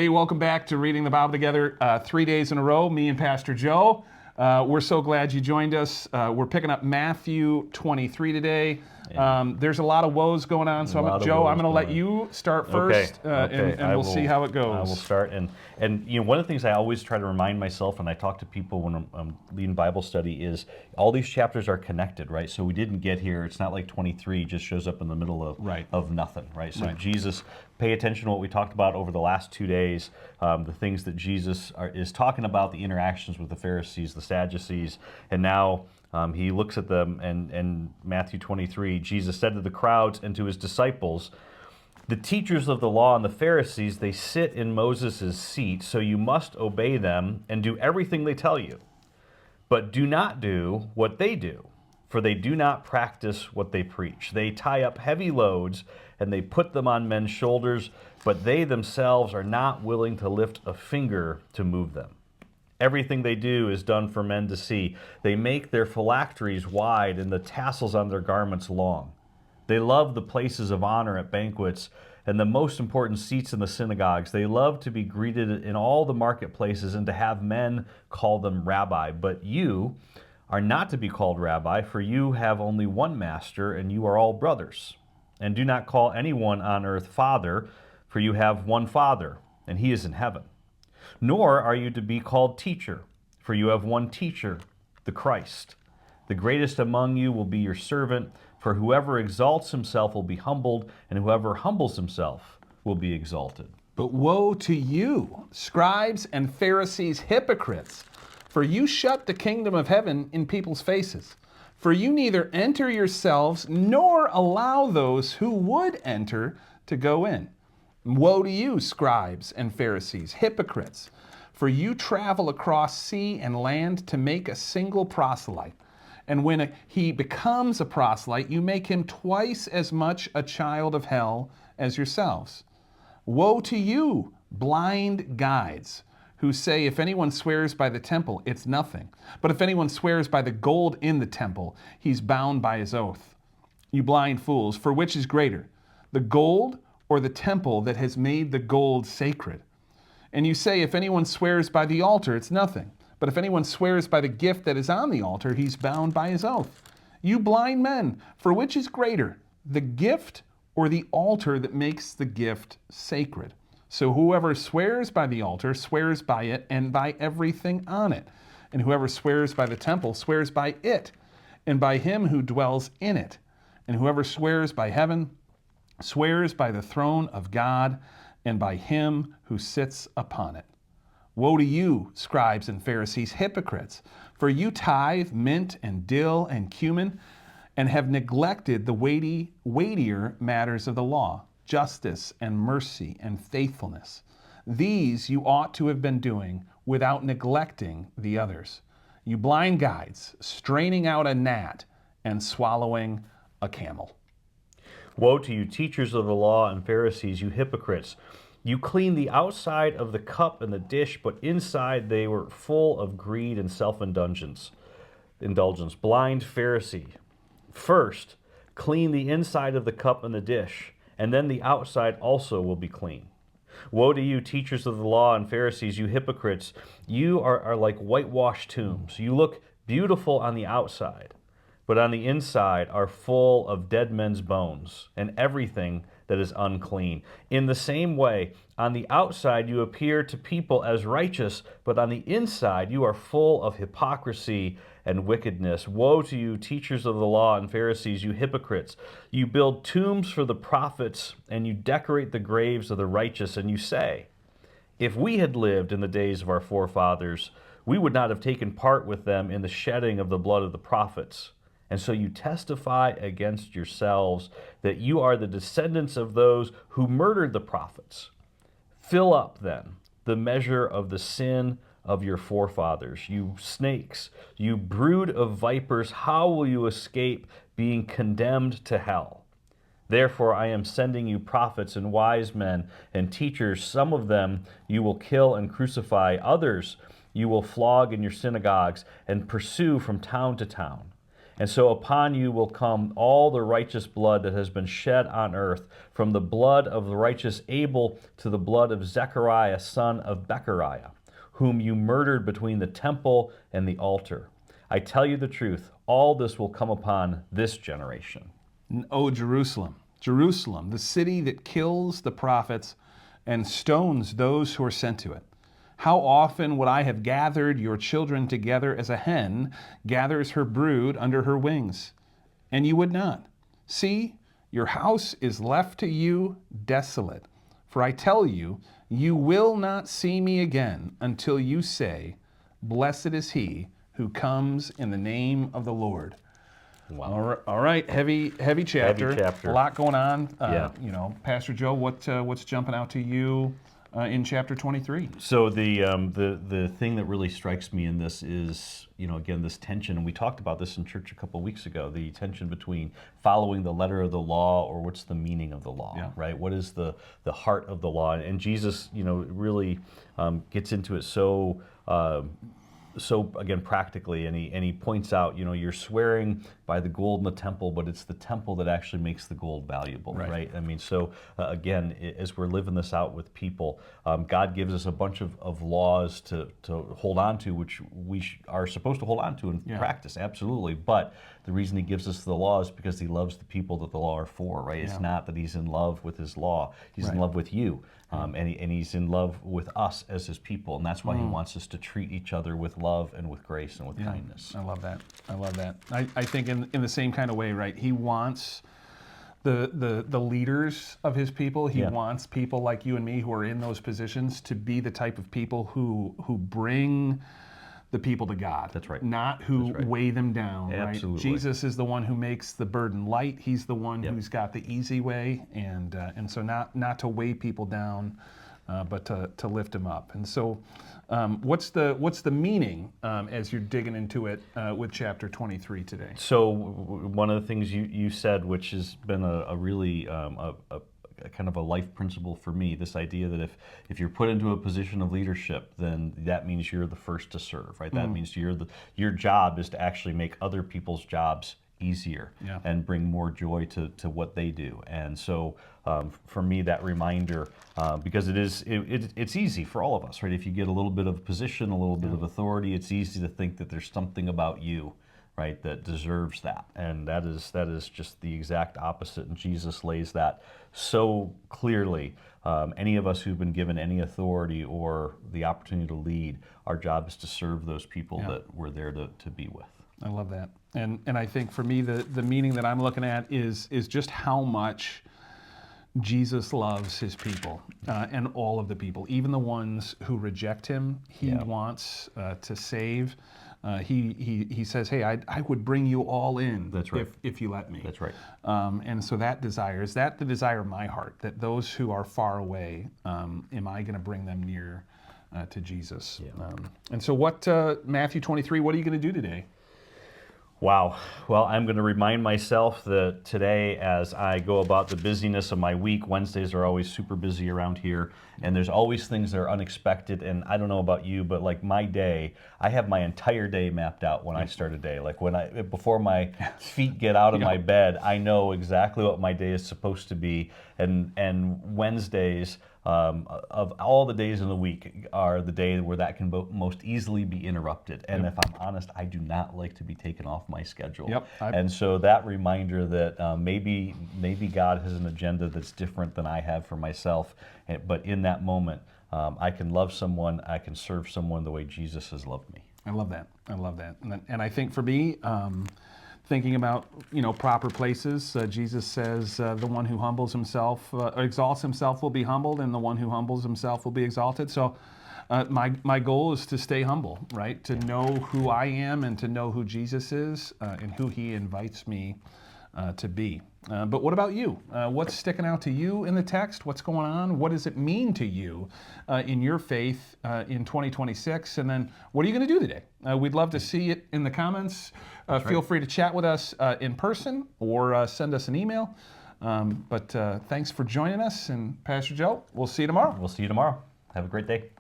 Hey, welcome back to Reading the Bible Together 3 days in a row, me and Pastor Joe. We're so glad you joined us. We're picking up Matthew 23 today. There's a lot of woes going on, so Joe, I'm going to let you start first, and we'll see how it goes. I will start, and one of the things I always try to remind myself, and I talk to people when I'm leading Bible study, is all these chapters are connected, right? So we didn't get here. It's not like 23 just shows up in the middle of nothing, right? So Jesus, pay attention to what we talked about over the last 2 days, the things that Jesus is talking about, the interactions with the Pharisees, the Sadducees, and now he looks at them, and Matthew 23, Jesus said to the crowds and to his disciples, "The teachers of the law and the Pharisees, they sit in Moses' seat, so you must obey them and do everything they tell you. But do not do what they do, for they do not practice what they preach. They tie up heavy loads and they put them on men's shoulders, but they themselves are not willing to lift a finger to move them. Everything they do is done for men to see. They make their phylacteries wide and the tassels on their garments long. They love the places of honor at banquets and the most important seats in the synagogues. They love to be greeted in all the marketplaces and to have men call them rabbi. But you are not to be called rabbi, for you have only one master, and you are all brothers. And do not call anyone on earth father, for you have one Father, and he is in heaven. Nor are you to be called teacher, for you have one teacher, the Christ. The greatest among you will be your servant, for whoever exalts himself will be humbled, and whoever humbles himself will be exalted." But woe to you, scribes and Pharisees, hypocrites, for you shut the kingdom of heaven in people's faces. For you neither enter yourselves, nor allow those who would enter to go in. Woe to you, scribes and Pharisees, hypocrites, for you travel across sea and land to make a single proselyte. And when he becomes a proselyte, you make him twice as much a child of hell as yourselves. Woe to you, blind guides, who say, if anyone swears by the temple, it's nothing. But if anyone swears by the gold in the temple, he's bound by his oath. You blind fools, for which is greater, the gold or the temple that has made the gold sacred? And you say, if anyone swears by the altar, it's nothing. But if anyone swears by the gift that is on the altar, he's bound by his oath. You blind men, for which is greater, the gift or the altar that makes the gift sacred? So whoever swears by the altar swears by it and by everything on it. And whoever swears by the temple swears by it and by him who dwells in it. And whoever swears by heaven swears by the throne of God and by him who sits upon it. Woe to you, scribes and Pharisees, hypocrites, for you tithe mint and dill and cumin, and have neglected the weightier matters of the law, justice and mercy and faithfulness. These you ought to have been doing without neglecting the others. You blind guides, straining out a gnat and swallowing a camel. Woe to you, teachers of the law and Pharisees, you hypocrites! You clean the outside of the cup and the dish, but inside they were full of greed and self-indulgence. Blind Pharisee, first clean the inside of the cup and the dish, and then the outside also will be clean. Woe to you, teachers of the law and Pharisees, you hypocrites! You are like whitewashed tombs. You look beautiful on the outside, but on the inside are full of dead men's bones and everything that is unclean. In the same way, on the outside you appear to people as righteous, but on the inside you are full of hypocrisy and wickedness. Woe to you, teachers of the law and Pharisees, you hypocrites! You build tombs for the prophets, and you decorate the graves of the righteous, and you say, if we had lived in the days of our forefathers, we would not have taken part with them in the shedding of the blood of the prophets. And so you testify against yourselves that you are the descendants of those who murdered the prophets. Fill up, then, the measure of the sin of your forefathers. You snakes, you brood of vipers, how will you escape being condemned to hell? Therefore I am sending you prophets and wise men and teachers. Some of them you will kill and crucify. Others you will flog in your synagogues and pursue from town to town. And so upon you will come all the righteous blood that has been shed on earth, from the blood of the righteous Abel to the blood of Zechariah, son of Bechariah, whom you murdered between the temple and the altar. I tell you the truth, all this will come upon this generation. O Jerusalem, Jerusalem, the city that kills the prophets and stones those who are sent to it. How often would I have gathered your children together as a hen gathers her brood under her wings, and you would not. See, your house is left to you desolate. For I tell you, you will not see me again until you say, Blessed is he who comes in the name of the Lord. Wow. All right. Heavy chapter. Heavy chapter. A lot going on. Yeah. Pastor Joe, what's jumping out to you in chapter 23? So the thing that really strikes me in this is, again, this tension, and we talked about this in church a couple of weeks ago, the tension between following the letter of the law or what's the meaning of the law, right? What is the heart of the law? And Jesus, really gets into it so again, practically, and he points out, you're swearing by the gold in the temple, but it's the temple that actually makes the gold valuable, right? I mean, so again, as we're living this out with people, God gives us a bunch of laws to hold on to, which we are supposed to hold on to and practice, absolutely. But the reason he gives us the law is because he loves the people that the law are for, right? It's not that he's in love with his law. He's in love with you. And he's in love with us as his people, and that's why he wants us to treat each other with love and with grace and with kindness. I love that. I think in the same kind of way, right? He wants the leaders of his people. He wants people like you and me who are in those positions to be the type of people who bring the people to God. That's right. Not who weigh them down. Absolutely. Right? Jesus is the one who makes the burden light. He's the one who's got the easy way, and so not to weigh people down, but to lift them up. And so, what's the meaning as you're digging into it with chapter 23 today? So one of the things you said, which has been a really a kind of a life principle for me, this idea that if you're put into a position of leadership, then that means you're the first to serve, right? That means your job is to actually make other people's jobs easier and bring more joy to what they do. And so for me, that reminder, because it's easy for all of us, right? If you get a little bit of position, a little bit of authority, it's easy to think that there's something about you, right, that deserves that. And that is just the exact opposite. And Jesus lays that so clearly. Any of us who've been given any authority or the opportunity to lead, our job is to serve those people that we're there to be with. I love that. And I think for me, the meaning that I'm looking at is just how much Jesus loves his people and all of the people, even the ones who reject him. He wants to save. He says, hey, I would bring you all in. That's right. if you let me. That's right. And so that desire, is that the desire of my heart, that those who are far away, am I going to bring them near to Jesus? And so Matthew 23, what are you going to do today? Wow. Well, I'm going to remind myself that today, as I go about the busyness of my week, Wednesdays are always super busy around here, and there's always things that are unexpected. And I don't know about you, but like my day, I have my entire day mapped out when I start a day. Like before my feet get out of my bed, I know exactly what my day is supposed to be. And Wednesdays, of all the days in the week, are the day where that can most easily be interrupted. And if I'm honest, I do not like to be taken off my schedule. And so that reminder that maybe God has an agenda that's different than I have for myself, but in that moment, I can love someone, I can serve someone the way Jesus has loved me. I love that. And I think for me, thinking about proper places, Jesus says the one who humbles himself, exalts himself will be humbled, and the one who humbles himself will be exalted. So my goal is to stay humble, right? To know who I am and to know who Jesus is and who he invites me to be. But what about you? What's sticking out to you in the text? What's going on? What does it mean to you in your faith in 2026? And then what are you going to do today? We'd love to see it in the comments. Feel free to chat with us in person or send us an email. But thanks for joining us. And Pastor Joe, we'll see you tomorrow. We'll see you tomorrow. Have a great day.